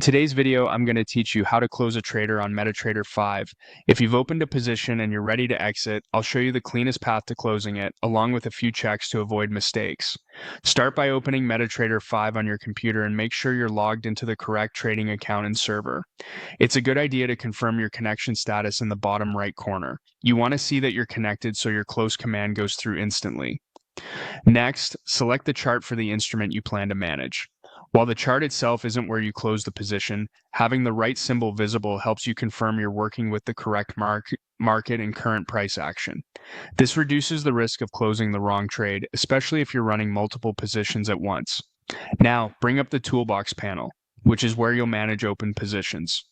today's video, I'm going to teach you how to close a trader on Metatrader 5. If you've opened a position and you're ready to exit, I'll show you the cleanest path to closing it, along with a few checks to avoid mistakes. Start by opening Metatrader 5 on your computer and make sure you're logged into the correct trading account and server. It's a good idea to confirm your connection status in the bottom right corner. You want to see that you're connected so your close command goes through instantly. Next, select the chart for the instrument you plan to manage. While the chart itself isn't where you close the position, having the right symbol visible helps you confirm you're working with the correct market and current price action. This reduces the risk of closing the wrong trade, especially if you're running multiple positions at once. Now, bring up the toolbox panel, which is where you'll manage open positions.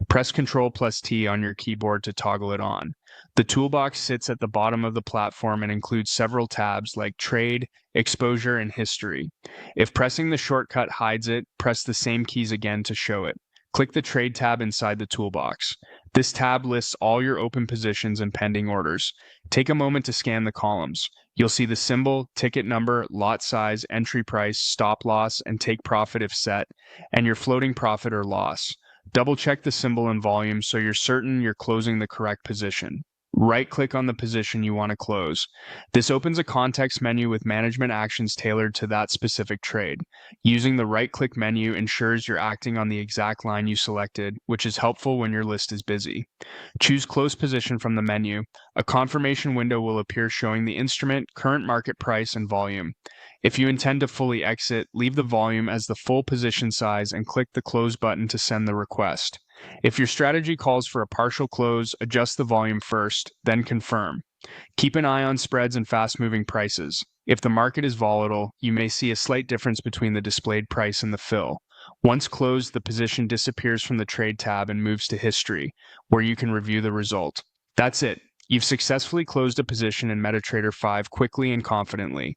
Press Ctrl+T on your keyboard to toggle it on. The toolbox sits at the bottom of the platform and includes several tabs like Trade, Exposure, and History. If pressing the shortcut hides it, press the same keys again to show it. Click the Trade tab inside the toolbox. This tab lists all your open positions and pending orders. Take a moment to scan the columns. You'll see the symbol, ticket number, lot size, entry price, stop loss, and take profit if set, and your floating profit or loss. Double-check the symbol and volume so you're certain you're closing the correct position. Right-click on the position you want to close. This opens a context menu with management actions tailored to that specific trade. Using the right-click menu ensures you're acting on the exact line you selected, which is helpful when your list is busy. Choose Close Position from the menu. A confirmation window will appear showing the instrument, current market price, and volume. If you intend to fully exit, leave the volume as the full position size and click the Close button to send the request. If your strategy calls for a partial close, adjust the volume first, then confirm. Keep an eye on spreads and fast-moving prices. If the market is volatile, you may see a slight difference between the displayed price and the fill. Once closed, the position disappears from the Trade tab and moves to History, where you can review the result. That's it. You've successfully closed a position in Metatrader 5 quickly and confidently.